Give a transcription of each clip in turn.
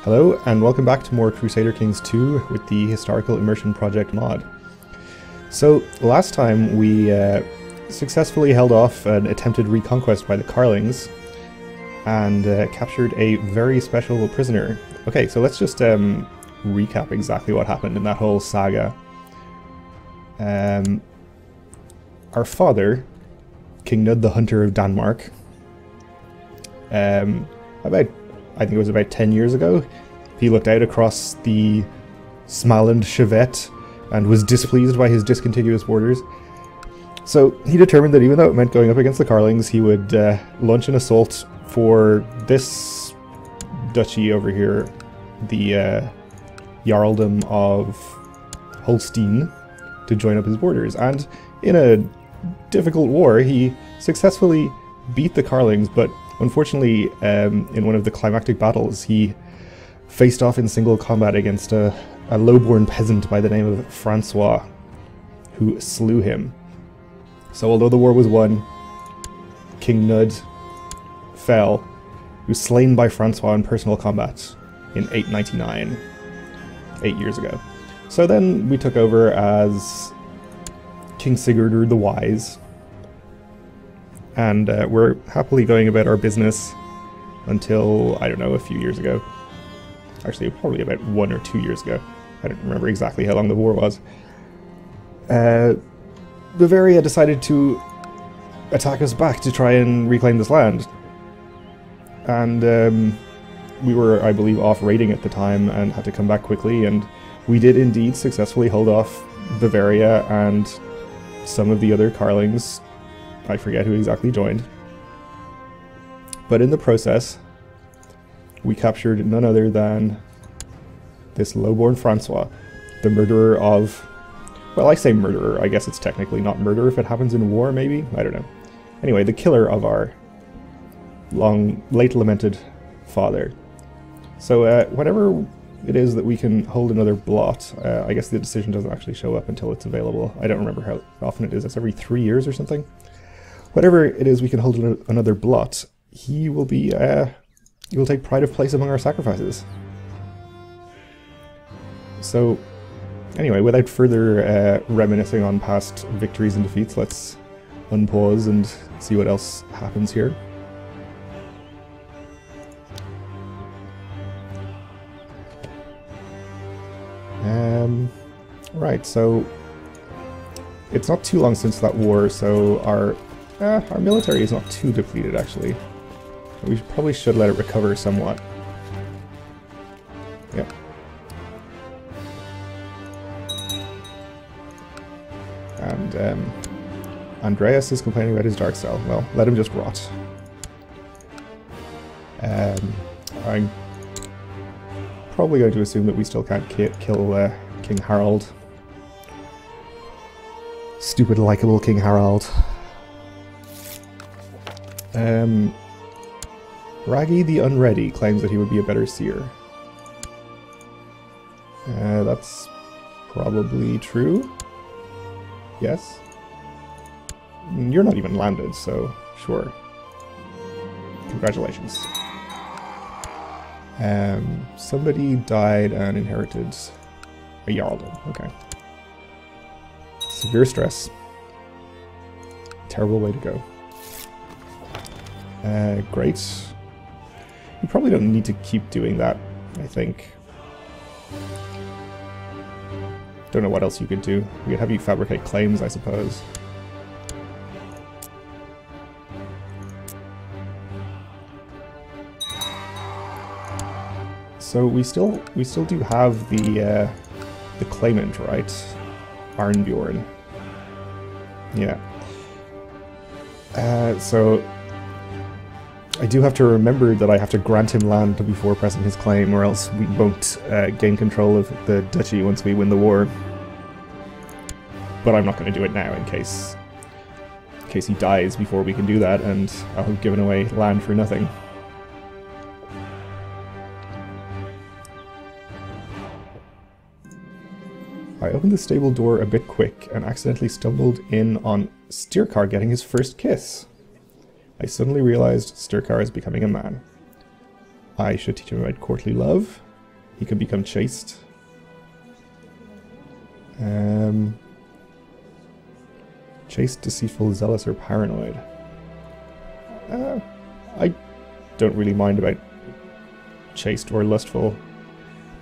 Hello, and welcome back to more Crusader Kings 2 with the Historical Immersion Project mod. So, last time we successfully held off an attempted reconquest by the Carlings and captured a very special prisoner. Okay, so let's just recap exactly what happened in that whole saga. Our father, King Nud the Hunter of Denmark, I think it was about 10 years ago, he looked out across the Smaland Chevet and was displeased by his discontiguous borders. So he determined that even though it meant going up against the Carlings, he would launch an assault for this duchy over here, the Jarldom of Holstein, to join up his borders. And in a difficult war, he successfully beat the Carlings, but unfortunately, in one of the climactic battles, he faced off in single combat against a low-born peasant by the name of Francois, who slew him. So although the war was won, King Nud fell. He was slain by Francois in personal combat in 899, 8 years ago. So then we took over as King Sigurdr the Wise, and we're happily going about our business until, I don't know, a few years ago. Actually, probably about 1 or 2 years ago. I don't remember exactly how long the war was. Bavaria decided to attack us back to try and reclaim this land. And we were, I believe, off raiding at the time and had to come back quickly, and we did indeed successfully hold off Bavaria and some of the other Carlings. I forget who exactly joined. But in the process, we captured none other than this lowborn Francois, the murderer of... Well, I say murderer, I guess it's technically not murder if it happens in war, maybe? I don't know. Anyway, the killer of our late lamented father. So whenever it is that we can hold another blot, I guess the decision doesn't actually show up until it's available. I don't remember how often it is. It's every 3 years or something. Whatever it is we can hold another blot, he will be, he will take pride of place among our sacrifices. So, anyway, without further reminiscing on past victories and defeats, let's unpause and see what else happens here. Right, so it's not too long since that war, so our military is not too depleted, actually. We probably should let it recover somewhat. Yep. And Andreas is complaining about his dark cell. Well, let him just rot. I'm probably going to assume that we still can't kill King Harald. Stupid, likable King Harald. Raggy the Unready claims that he would be a better seer. That's probably true. Yes? You're not even landed, so sure. Congratulations. Somebody died and inherited a Jarldom. Okay. Severe stress. Terrible way to go. Great. You probably don't need to keep doing that, I think. Don't know what else you could do. We could have you fabricate claims, I suppose. So we still do have the claimant, right? Arnbjorn. Yeah. So I do have to remember that I have to grant him land before pressing his claim, or else we won't gain control of the duchy once we win the war. But I'm not going to do it now in case he dies before we can do that, and I'll have given away land for nothing. I opened the stable door a bit quick and accidentally stumbled in on Stirkar getting his first kiss. I suddenly realized Stirkar is becoming a man. I should teach him about courtly love, He could become chaste. Chaste, deceitful, zealous, or paranoid. I don't really mind about chaste or lustful.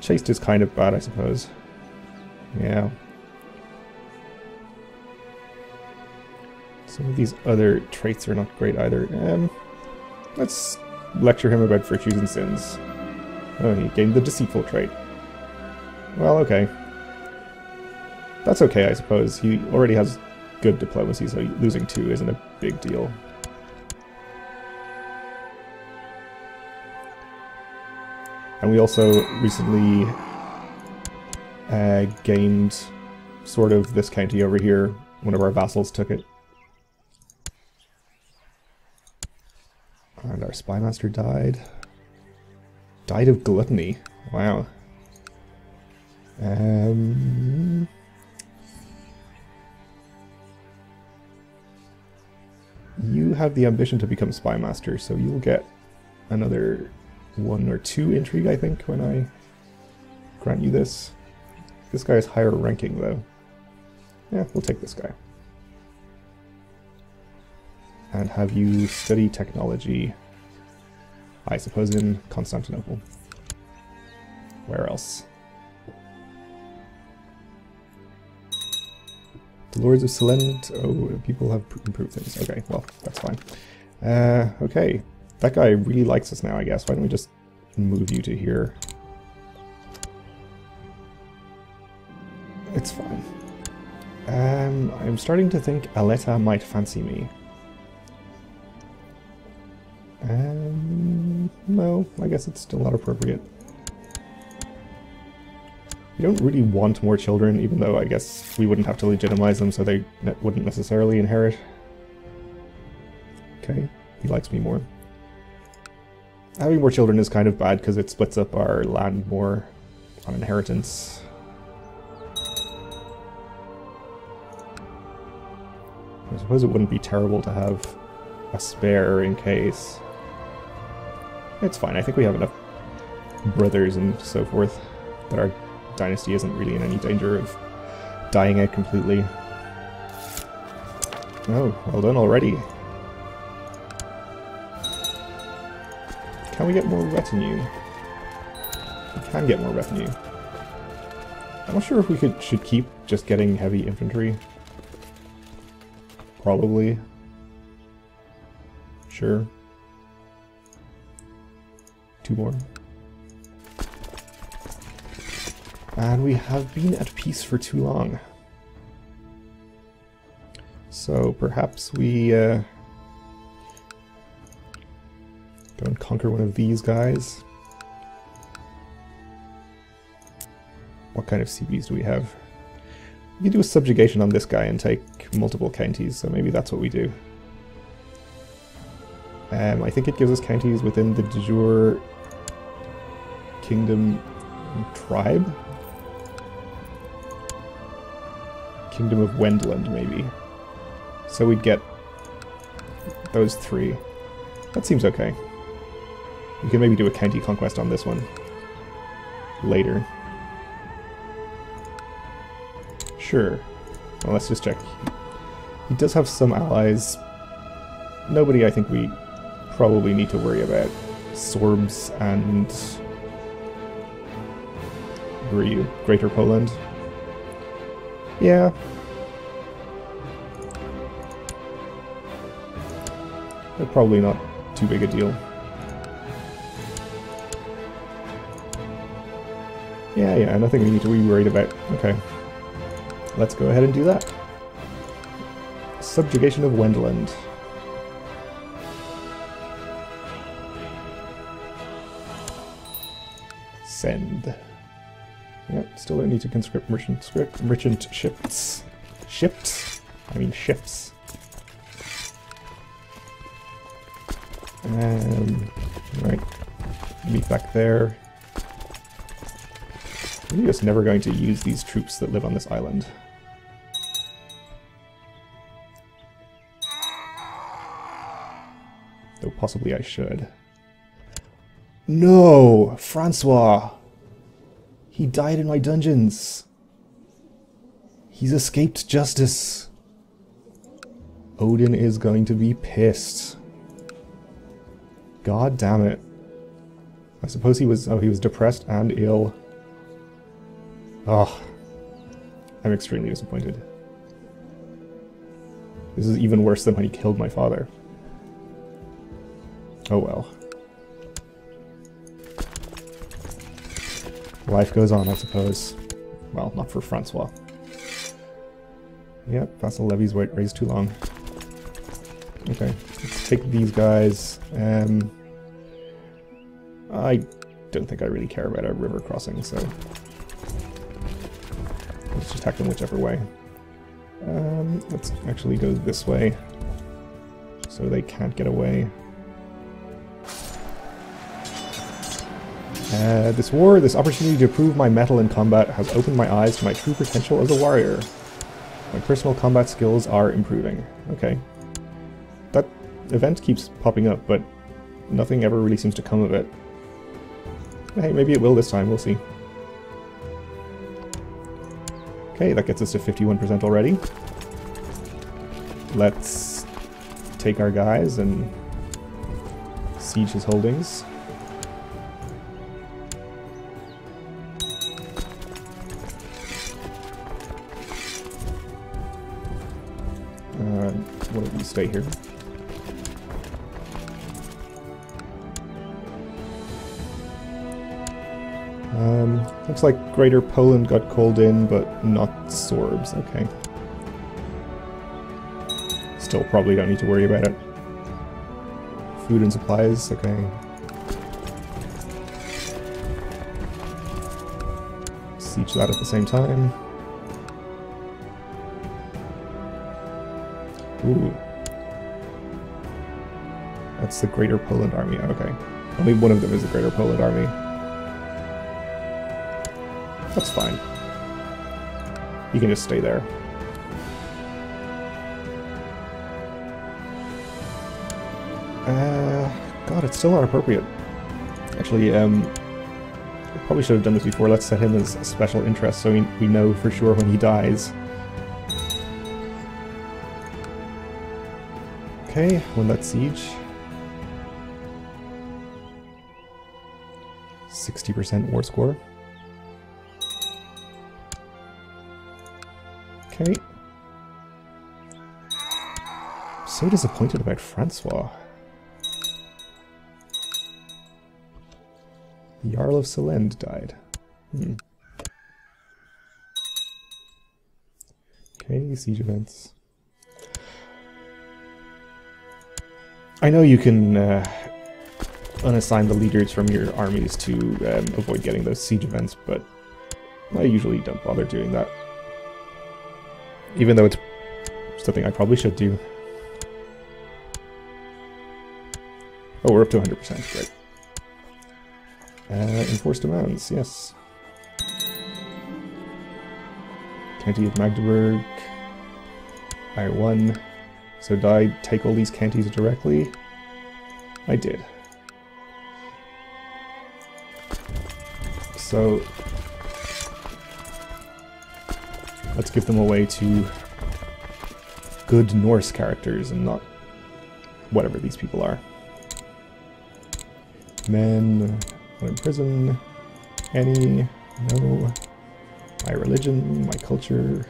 Chaste is kind of bad, I suppose. Yeah. Some of these other traits are not great either. Let's lecture him about virtues and sins. Oh, he gained the deceitful trait. Well, okay. That's okay, I suppose. He already has good diplomacy, so losing 2 isn't a big deal. And we also recently gained sort of this county over here. One of our vassals took it. And our spymaster died. Died of gluttony. Wow. You have the ambition to become spymaster, so you'll get another 1 or 2 intrigue, I think, when I grant you this. This guy is higher ranking, though. Yeah, we'll take this guy. And have you study technology, I suppose, in Constantinople. Where else? The Lords of Selend. Oh, people have improved things. Okay, well, that's fine. Okay, that guy really likes us now, I guess. Why don't we just move you to here? It's fine. I'm starting to think Aletta might fancy me. No, I guess it's still not appropriate. We don't really want more children, even though I guess we wouldn't have to legitimize them, so they wouldn't necessarily inherit. Okay, he likes me more. Having more children is kind of bad because it splits up our land more on inheritance. I suppose it wouldn't be terrible to have a spare in case. It's fine, I think we have enough brothers and so forth that our dynasty isn't really in any danger of dying out completely. Oh, well done already. Can we get more retinue? We can get more retinue. I'm not sure if we should keep just getting heavy infantry. Probably. Sure. 2 more. And we have been at peace for too long. So perhaps we go and conquer one of these guys. What kind of CBs do we have? We can do a subjugation on this guy and take multiple counties, so maybe that's what we do. I think it gives us counties within the de jure kingdom tribe? Kingdom of Windland, maybe. So we'd get those 3. That seems okay. We can maybe do a county conquest on this one later. Sure. Well, let's just check. He does have some allies. Nobody I think we probably need to worry about. Sorbs and... where are you? Greater Poland? Yeah. But probably not too big a deal. Yeah, nothing we need to be worried about. Okay. Let's go ahead and do that. Subjugation of Wendland. Send. Yep, still don't need to conscript merchant ships. Ships? I mean ships. Right. Meet back there. I'm just never going to use these troops that live on this island. Though possibly I should. No! Francois! He died in my dungeons! He's escaped justice! Odin is going to be pissed. God damn it. I suppose he was... oh, he was depressed and ill. Oh. I'm extremely disappointed. This is even worse than when he killed my father. Oh well. Life goes on, I suppose. Well, not for Francois. Yep, vassal levies raised too long. Okay, let's take these guys. I don't think I really care about a river crossing, so let's just attack them whichever way. Let's actually go this way, so they can't get away. This opportunity to prove my mettle in combat has opened my eyes to my true potential as a warrior. My personal combat skills are improving. Okay. That event keeps popping up, but nothing ever really seems to come of it. Hey, maybe it will this time, we'll see. Okay, that gets us to 51% already. Let's take our guys and siege his holdings. What if we stay here? Looks like Greater Poland got called in, but not Sorbs. Okay. Still probably don't need to worry about it. Food and supplies, okay. Siege that at the same time. Ooh. That's the Greater Poland Army, okay. Only one of them is the Greater Poland Army. That's fine. You can just stay there. God, it's still not appropriate. Actually, I probably should have done this before. Let's set him as a special interest so we know for sure when he dies. Okay, win that siege. 60% war score. Okay. So disappointed about Francois. The Jarl of Solend died. Okay, siege events. I know you can unassign the leaders from your armies to avoid getting those siege events, but I usually don't bother doing that. Even though it's something I probably should do. Oh, we're up to 100%, great. Enforced demands, yes. County of Magdeburg. I won. So did I take all these counties directly? I did. So let's give them away to good Norse characters and not whatever these people are. Men, not in prison. Any, no. My religion, my culture.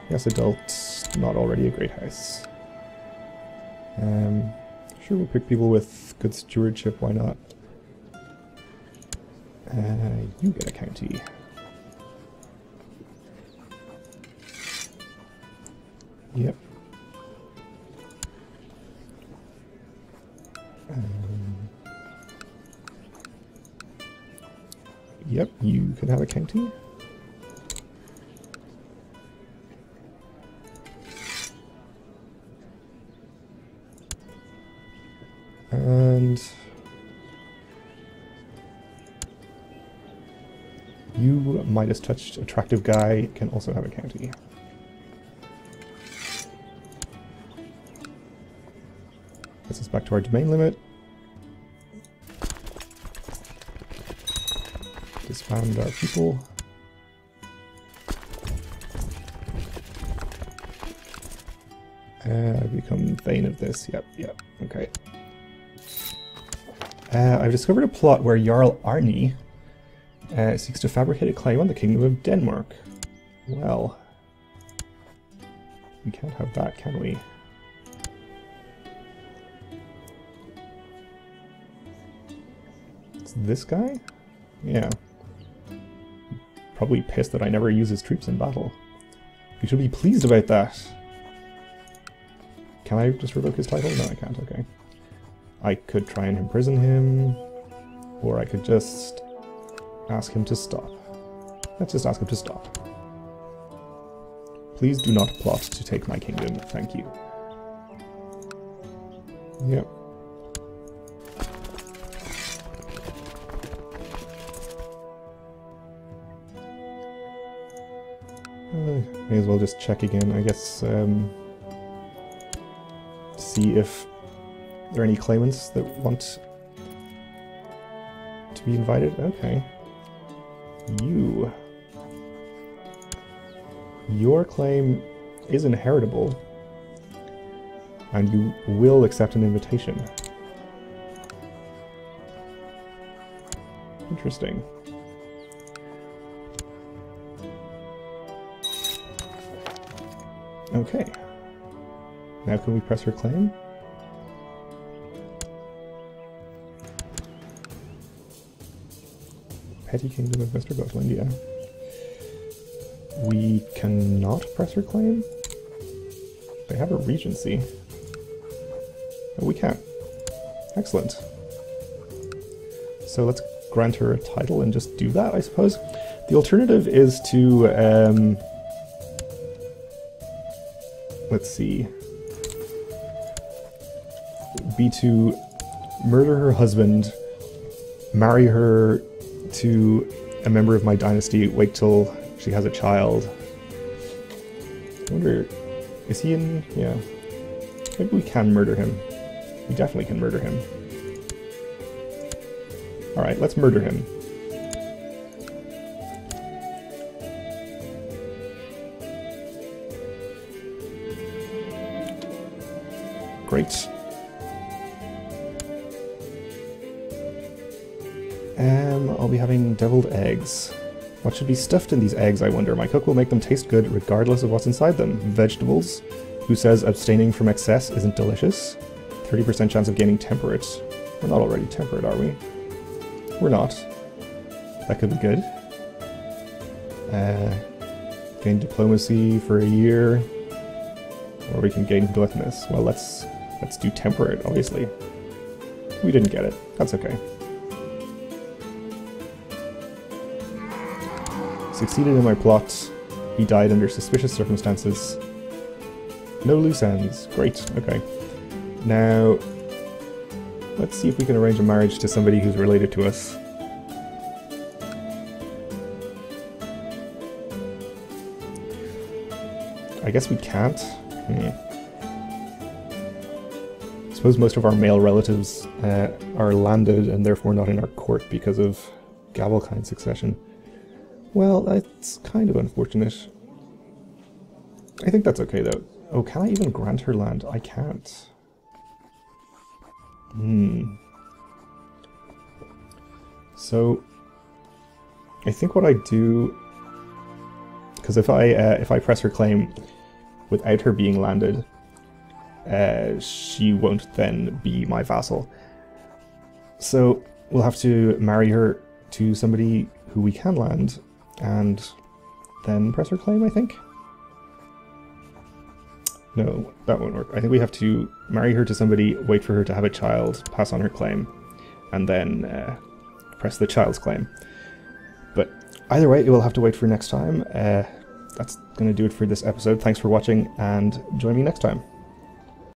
Yes, adults, not already a great house. Sure, we'll pick people with good stewardship, why not? You get a county. Yep. Yep, you can have a county. And you, Midas touched attractive guy, can also have a county. Gets us back to our domain limit. expand our people. Become Thane of this. Yep, okay. I've discovered a plot where Jarl Arni seeks to fabricate a claim on the Kingdom of Denmark. Well, we can't have that, can we? It's this guy? Yeah. Probably pissed that I never use his troops in battle. You should be pleased about that. Can I just revoke his title? No, I can't, okay. I could try and imprison him, or I could just ask him to stop. Let's just ask him to stop. Please do not plot to take my kingdom, thank you. Yep. May as well just check again, I guess, see if there are any claimants that want to be invited. Okay. Your claim is inheritable, and you will accept an invitation. Interesting. Okay. Now can we press her claim? Petty Kingdom of Mr. Windland, yeah. We cannot press her claim? They have a regency. Oh, we can. Excellent. So let's grant her a title and just do that, I suppose. The alternative is to, let's see, be to murder her husband, marry her to a member of my dynasty, wait till she has a child. I wonder, is he in? Yeah. Maybe we can murder him. We definitely can murder him. Alright, let's murder him. Great. I'll be having deviled eggs. What should be stuffed in these eggs, I wonder? My cook will make them taste good regardless of what's inside them. Vegetables. Who says abstaining from excess isn't delicious? 30% chance of gaining temperate. We're not already temperate, are we? We're not. That could be good. Gain diplomacy for a year. Or we can gain gluttonous. Well, let's do temperate, obviously. We didn't get it. That's okay. Succeeded in my plot. He died under suspicious circumstances. No loose ends. Great, okay. Now, let's see if we can arrange a marriage to somebody who's related to us. I guess we can't. I suppose most of our male relatives are landed and therefore not in our court because of Gavelkind succession. Well, that's kind of unfortunate. I think that's okay, though. Oh, can I even grant her land? I can't. So, I think what I do, because if I press her claim without her being landed, she won't then be my vassal. So we'll have to marry her to somebody who we can land, and then press her claim, I think? No, that won't work. I think we have to marry her to somebody, wait for her to have a child, pass on her claim, and then press the child's claim. But either way, we'll have to wait for next time. That's going to do it for this episode. Thanks for watching, and join me next time.